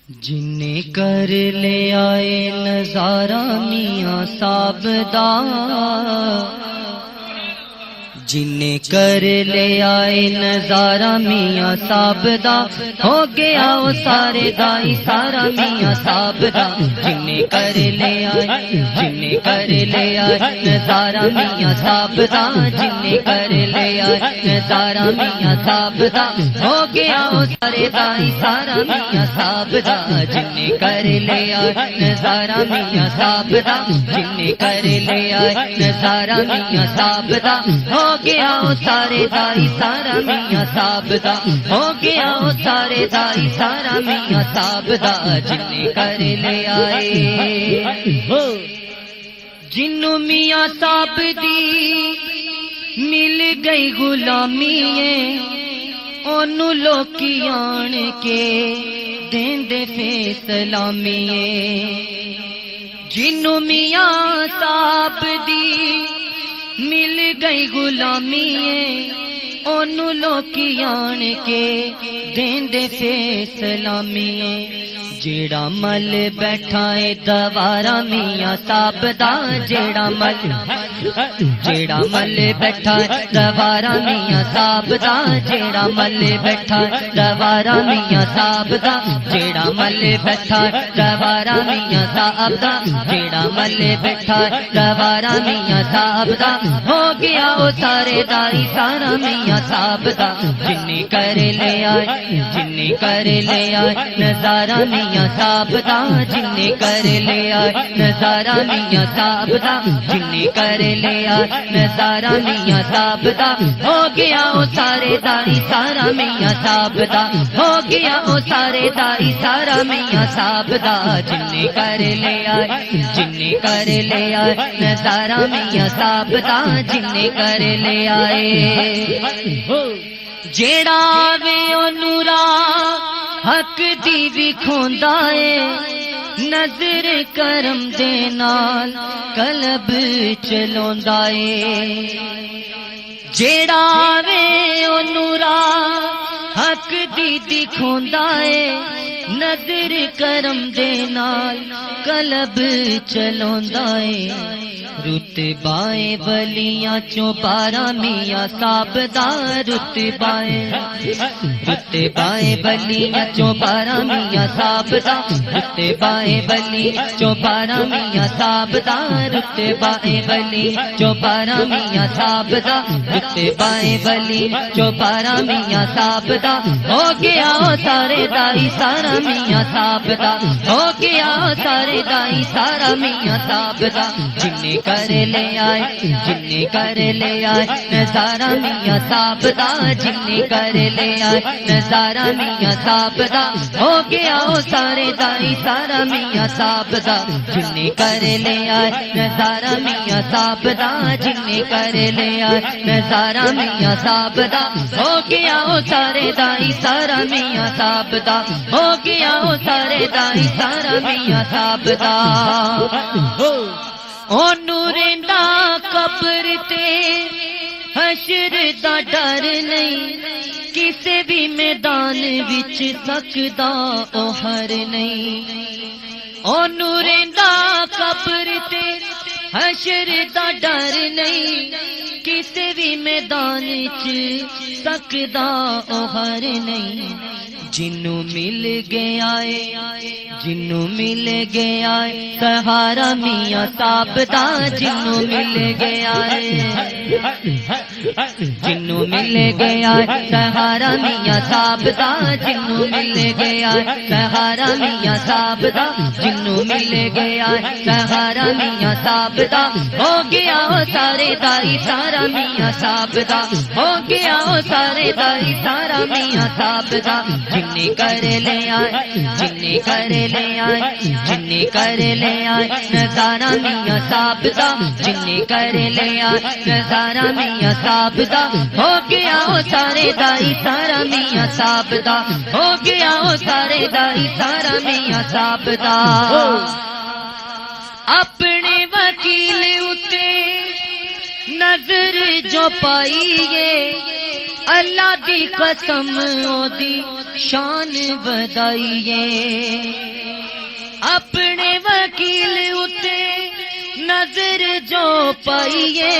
جن کر لے آئے نظارہ میاں صاحب دا، جن کر لے آئے نظارہ میاں صاحب دا، ہو گیا وہ سارے دائی سارا میاں صاحب دا۔ جن کر لے آئے، جن کر لے آئے نظارہ میاں صاحب دا، جن کر لے آئے نظارہ میاں صاحب دا، ہو گیا وہ سارے دائی سارا میاں صاحب دا۔ جن کر لے آئے نظارہ میاں صاحب دا، جن کر لے آئے نظارہ میاں صاحب دا، ہو گیا وہ سارے دائی سارا میاں صاحب دا، ہو گیا وہ سارے دائی سارا میاں صاحب دا۔ جن کر لے آئے، جنوں میاں صاحب دی مل گئی غلامی اونوں لوکی آن کے دیندے فیصلامی، جنوں میاں صاحب دی مل گئی غلامی اونوں لوکی آن کے دیندے فیصلامی، جیڑا مل بیٹھا ہے دوارا میاں صاحب دا، جیڑا مل بیٹھا ہے دوارا میاں صاحب دا، جیڑا مل بیٹھا ہے دوارا میاں صاحب دا، جیڑا مل بیٹھا ہے دوارا میاں صاحب دا، جیڑا مل بیٹھا ہے دوارا میاں صاحب دا، ہو گیا وہ سارے دائی سارا میاں صاحب دا۔ جن کر لے آئے، جن کر لے آئے نظارہ میاں صاحب دا، جن کر لے آئے نظارہ میاں صاحب دا، جن کر لے آئے نظارہ میاں صاحب دا، ہو گیا وہ سارے دائی سارا میاں صاحب دا، ہو گیا وہ سارے دائی سارا میاں صاحب دا۔ جن کر لے آئے، جن کر لے آئے نظارہ میاں صاحب دا، جن کر لے آئے، جیڑا وے او نورا حق دی بھی کھوندا ہے، نظر کرم دے نال قلب چلوندا ہے، جیڑا وے او نورا حق دی دکھوندا ہے، نظر کرم دے نال قلب چلوندا ہے، رتبائے ولیاں چوں بارہ میاں صاحب دا، رتبائے ولیاں چوں بارہ میاں صاحب دا، رتبائے ولی چوں بارہ میاں صاحب دا، رتبائے ولی چوں بارہ میاں صاحب دا، رتبائے ولی چوں بارہ میاں صاحب دا، ہو گیا سارے دائی سارا میاں صاحب دا، ہو گیا سارے دائی سارا میاں صاحب دا۔ جن کر لے آئے، جن کر لے آئے نظارہ میاں صاحب دا، جن کر لے آئے نظارہ میاں صاحب دا، ہو گیا وہ سارے دائی سارا میاں صاحب دا۔ جن کر لے آئے نظارہ میاں صاحب دا، جن کر لے آئے نظارہ میاں صاحب دا، ہو گیا وہ سارے دائی سارا میاں صاحب دا، ہو گیا وہ سارے دائی سارا میاں صاحب دا۔ او نوریندا قبر تے حشر دا ڈر نہیں، کسے بھی میدان وچ سکدا او ہر نہیں، او نوریندا قبر تے حشر دا ڈر نہیں، کسے بھی میدان وچ سکدا او ہر نہیں، جنوں مل گیا ہے، جنوں مل گیا ہے سہارا میاں صاحب دا، جنوں مل گیا ہے، جنوں مل گیا ہے سہارا میاں صاحب دا، جنوں مل گیا ہے سہارا میاں صاحب دا، جنوں مل گیا ہے سہارا میاں صاحب دا، ہو گیا وہ سارے دائی سارا میاں صاحب دا، ہو گیا وہ سارے دائی سارا میاں صاحب دا۔ جن کر لے آئے، جن کر لے آئے، جن کر لے آئے نظارہ میاں صاحب دا، جن کر لے آئے نظارہ میاں صاحب دا، ہو گیا وہ سارے دائی سارا میاں صاحب دا، ہو گیا وہ سارے دائی سارا میاں صاحب دا۔ اپنے وکیل اتے نظر جو پائیے، اللہ دی قسم او دی شان بدائیے اپنے وکیل اتے نظر جو پائیے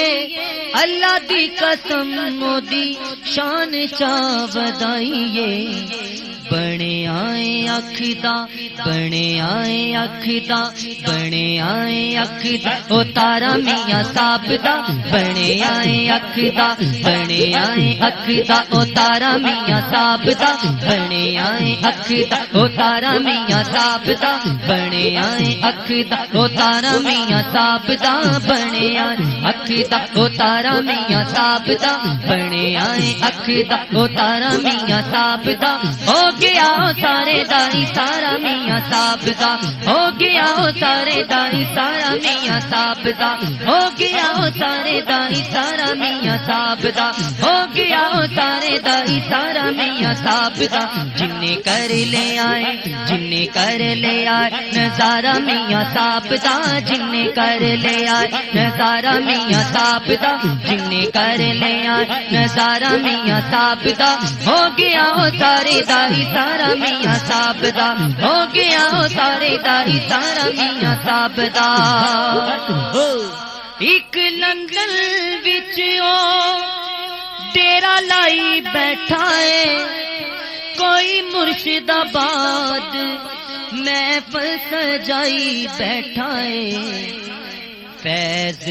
اللہ دی قسم او دی شان چا بدائیے بنے آئے اکھدا بنے آئے اکھدا بنے آئے اکھدا او تارا میاں صاحب دا بنے آئے اکھدا بنے آئے اکھدا او تارا میاں صاحب دا بنے آئے اکھدا او تارا میاں صاحب دا بنے آئے اکھدا او تارا میاں صاحب دا بنے آئے اکھدا او تارا میاں صاحب دا بنے آئے اکھدا او تارا میاں صاحب دا ہو گیا سارے دائی سارا میاں صاحب دا ہو گیا سارے دائی سارا میاں صاحب دا ہو گیا سارے دائی سارا میاں صاحب دا ہو گیا سارے دائی سارا میاں صاحب دا جن نے کر لے آئے جن نے کر لے آئے نظارہ میاں صاحب دا جن نے کر لے آئے نظارہ میاں صاحب دا جن نے کر لے آئے نظارہ میاں صاحب دا ہو گیا سارے دائی سارا میاں صاحب دا ہو گیا سارے دائی سارا میاں صاحب دا ایک لندن وچ او ڈیرا لائی بیٹھا ہے کوئی مرشد آباد محفل سجائی بیٹھا ہے فیض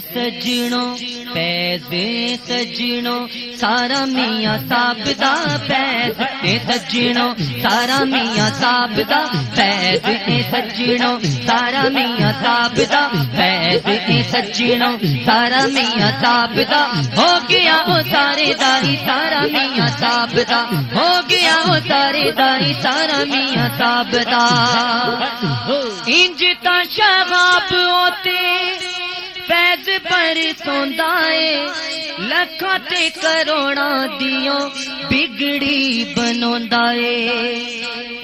سجنوں فیض سجنوں سارا میاں صاحب دا فیض سجنوں سارا میاں صاحب دا فیض سجنوں سارا میاں صاحب دا فیض سجنوں سارا میاں صاحب دا ہو گیا وہ سارے دائی سارا میاں صاحب دا ہو گیا وہ سارے دائی سارا میاں صاحب دا انج تا شباب ہوتے فیض پر سوندا ہے لکھاں تے کروڑاں دیوں بگڑی بنوندا ہے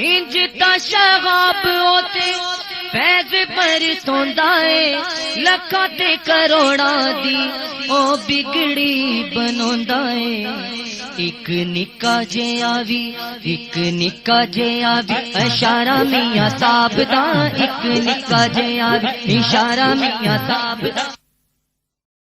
انج تا شباب ہوتے فیض پر سوندا ہے لکھاں تے کروڑاں دی او بگڑی بنوندا ہے ایک نکا جے آوی ایک نکا جے آوی اشارہ میاں صاحب دا ایک نکا جے آوی اشارہ میاں صاحب دا